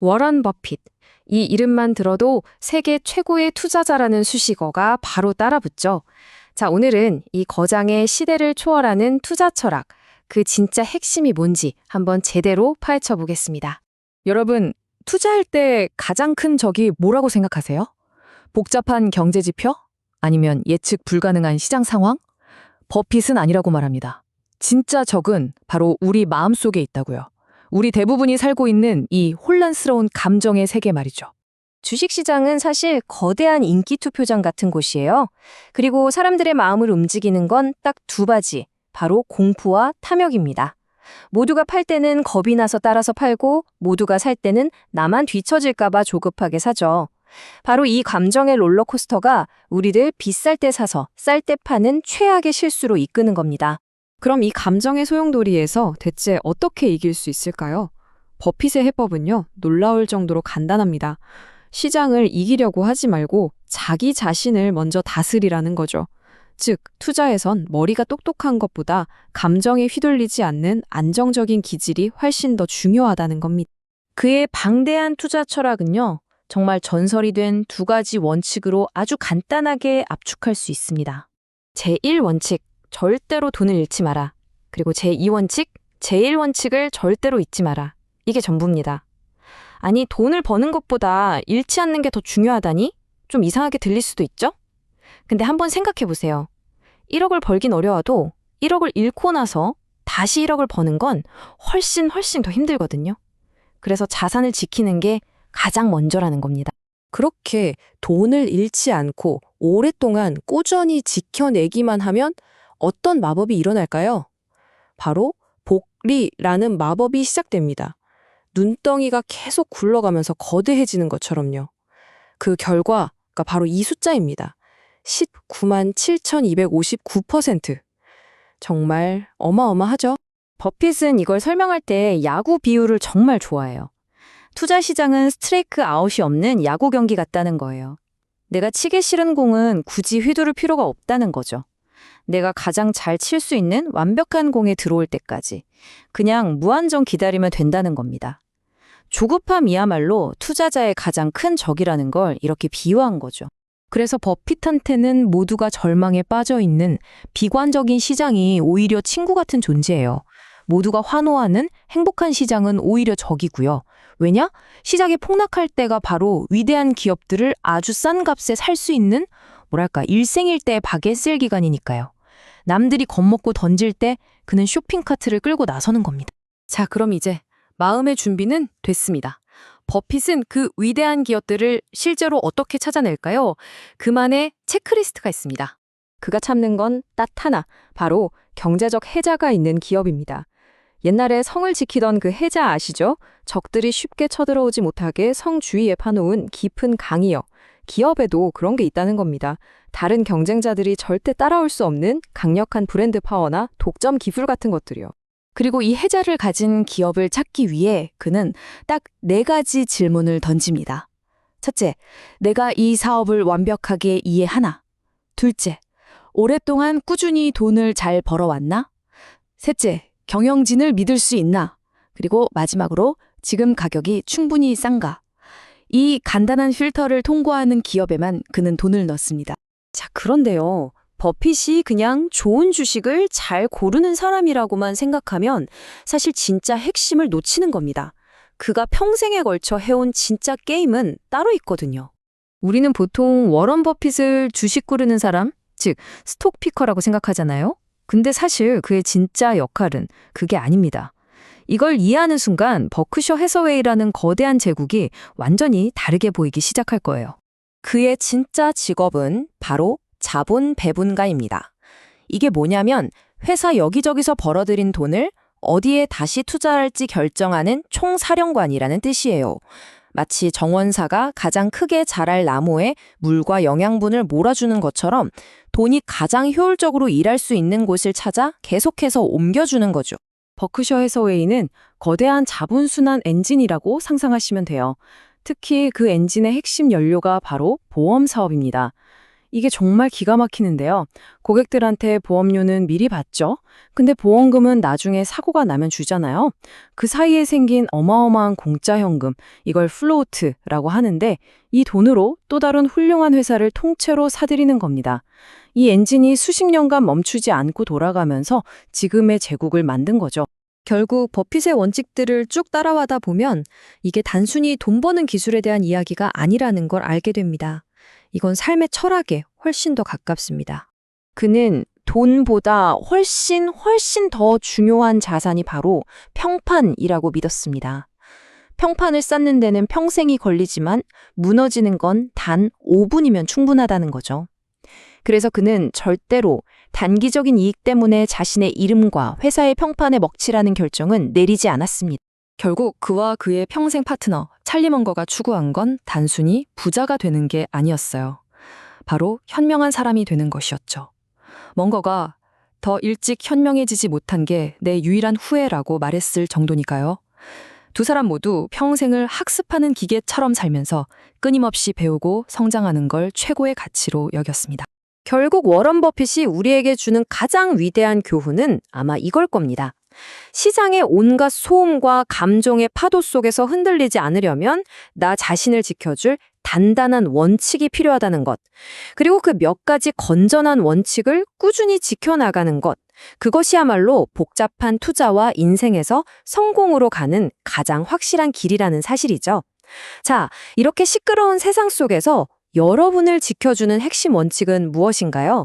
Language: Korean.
워런 버핏. 이 이름만 들어도 세계 최고의 투자자라는 수식어가 바로 따라붙죠. 자, 오늘은 이 거장의 시대를 초월하는 투자 철학, 그 진짜 핵심이 뭔지 한번 제대로 파헤쳐 보겠습니다. 여러분, 투자할 때 가장 큰 적이 뭐라고 생각하세요? 복잡한 경제 지표? 아니면 예측 불가능한 시장 상황? 버핏은 아니라고 말합니다. 진짜 적은 바로 우리 마음속에 있다고요. 우리 대부분이 살고 있는 이 혼란스러운 감정의 세계 말이죠. 주식시장은 사실 거대한 인기 투표장 같은 곳이에요. 그리고 사람들의 마음을 움직이는 건 딱 두 가지, 바로 공포와 탐욕입니다. 모두가 팔 때는 겁이 나서 따라서 팔고 모두가 살 때는 나만 뒤처질까 봐 조급하게 사죠. 바로 이 감정의 롤러코스터가 우리를 비쌀 때 사서 쌀 때 파는 최악의 실수로 이끄는 겁니다. 그럼 이 감정의 소용돌이에서 대체 어떻게 이길 수 있을까요? 버핏의 해법은요, 놀라울 정도로 간단합니다. 시장을 이기려고 하지 말고 자기 자신을 먼저 다스리라는 거죠. 즉, 투자에선 머리가 똑똑한 것보다 감정에 휘둘리지 않는 안정적인 기질이 훨씬 더 중요하다는 겁니다. 그의 방대한 투자 철학은요, 정말 전설이 된 두 가지 원칙으로 아주 간단하게 압축할 수 있습니다. 제1원칙, 절대로 돈을 잃지 마라. 그리고 제2원칙, 제1원칙을 절대로 잊지 마라. 이게 전부입니다. 아니, 돈을 버는 것보다 잃지 않는 게 더 중요하다니? 좀 이상하게 들릴 수도 있죠? 근데 한번 생각해 보세요. 1억을 벌긴 어려워도 1억을 잃고 나서 다시 1억을 버는 건 훨씬 더 힘들거든요. 그래서 자산을 지키는 게 가장 먼저라는 겁니다. 그렇게 돈을 잃지 않고 오랫동안 꾸준히 지켜내기만 하면 어떤 마법이 일어날까요? 바로 복리라는 마법이 시작됩니다. 눈덩이가 계속 굴러가면서 거대해지는 것처럼요. 그 결과가 바로 이 숫자입니다. 19만 7,259%. 정말 어마어마하죠? 버핏은 이걸 설명할 때 야구 비유를 정말 좋아해요. 투자 시장은 스트라이크 아웃이 없는 야구 경기 같다는 거예요. 내가 치기 싫은 공은 굳이 휘두를 필요가 없다는 거죠. 내가 가장 잘 칠 수 있는 완벽한 공에 들어올 때까지 그냥 무한정 기다리면 된다는 겁니다. 조급함이야말로 투자자의 가장 큰 적이라는 걸 이렇게 비유한 거죠. 그래서 버핏한테는 모두가 절망에 빠져 있는 비관적인 시장이 오히려 친구 같은 존재예요. 모두가 환호하는 행복한 시장은 오히려 적이고요. 왜냐? 시장이 폭락할 때가 바로 위대한 기업들을 아주 싼 값에 살 수 있는 일생일대의 박에 쓸 기간이니까요. 남들이 겁먹고 던질 때 그는 쇼핑카트를 끌고 나서는 겁니다. 자, 그럼 이제 마음의 준비는 됐습니다. 버핏은 그 위대한 기업들을 실제로 어떻게 찾아낼까요? 그만의 체크리스트가 있습니다. 그가 참는 건 딱 하나, 바로 경제적 해자가 있는 기업입니다. 옛날에 성을 지키던 그 해자 아시죠? 적들이 쉽게 쳐들어오지 못하게 성 주위에 파놓은 깊은 강이요. 기업에도 그런 게 있다는 겁니다. 다른 경쟁자들이 절대 따라올 수 없는 강력한 브랜드 파워나 독점 기술 같은 것들이요. 그리고 이 해자를 가진 기업을 찾기 위해 그는 딱 4가지 질문을 던집니다. 첫째, 내가 이 사업을 완벽하게 이해하나? 둘째, 오랫동안 꾸준히 돈을 잘 벌어왔나? 셋째, 경영진을 믿을 수 있나? 그리고 마지막으로 지금 가격이 충분히 싼가? 이 간단한 필터를 통과하는 기업에만 그는 돈을 넣습니다. 자, 그런데요. 버핏이 그냥 좋은 주식을 잘 고르는 사람이라고만 생각하면 사실 진짜 핵심을 놓치는 겁니다. 그가 평생에 걸쳐 해온 진짜 게임은 따로 있거든요. 우리는 보통 워런 버핏을 주식 고르는 사람, 즉 스톡피커라고 생각하잖아요. 근데 사실 그의 진짜 역할은 그게 아닙니다. 이걸 이해하는 순간 버크셔 해서웨이라는 거대한 제국이 완전히 다르게 보이기 시작할 거예요. 그의 진짜 직업은 바로 자본 배분가입니다. 이게 뭐냐면 회사 여기저기서 벌어들인 돈을 어디에 다시 투자할지 결정하는 총사령관이라는 뜻이에요. 마치 정원사가 가장 크게 자랄 나무에 물과 영양분을 몰아주는 것처럼 돈이 가장 효율적으로 일할 수 있는 곳을 찾아 계속해서 옮겨주는 거죠. 버크셔 해서웨이는 거대한 자본순환 엔진이라고 상상하시면 돼요. 특히 그 엔진의 핵심 연료가 바로 보험 사업입니다. 이게 정말 기가 막히는데요. 고객들한테 보험료는 미리 받죠. 근데 보험금은 나중에 사고가 나면 주잖아요. 그 사이에 생긴 어마어마한 공짜 현금, 이걸 플로우트라고 하는데 이 돈으로 또 다른 훌륭한 회사를 통째로 사들이는 겁니다. 이 엔진이 수십 년간 멈추지 않고 돌아가면서 지금의 제국을 만든 거죠. 결국 버핏의 원칙들을 쭉 따라가다 보면 이게 단순히 돈 버는 기술에 대한 이야기가 아니라는 걸 알게 됩니다. 이건 삶의 철학에 훨씬 더 가깝습니다. 그는 돈보다 훨씬 더 중요한 자산이 바로 평판이라고 믿었습니다. 평판을 쌓는 데는 평생이 걸리지만 무너지는 건 단 5분이면 충분하다는 거죠. 그래서 그는 절대로 단기적인 이익 때문에 자신의 이름과 회사의 평판에 먹칠하는 결정은 내리지 않았습니다. 결국 그와 그의 평생 파트너 찰리 먼거가 추구한 건 단순히 부자가 되는 게 아니었어요. 바로 현명한 사람이 되는 것이었죠. 먼거가 더 일찍 현명해지지 못한 게 내 유일한 후회라고 말했을 정도니까요. 두 사람 모두 평생을 학습하는 기계처럼 살면서 끊임없이 배우고 성장하는 걸 최고의 가치로 여겼습니다. 결국 워런 버핏이 우리에게 주는 가장 위대한 교훈은 아마 이걸 겁니다. 시장의 온갖 소음과 감정의 파도 속에서 흔들리지 않으려면 나 자신을 지켜줄 단단한 원칙이 필요하다는 것. 그리고 그 몇 가지 건전한 원칙을 꾸준히 지켜나가는 것. 그것이야말로 복잡한 투자와 인생에서 성공으로 가는 가장 확실한 길이라는 사실이죠. 자, 이렇게 시끄러운 세상 속에서 여러분을 지켜주는 핵심 원칙은 무엇인가요?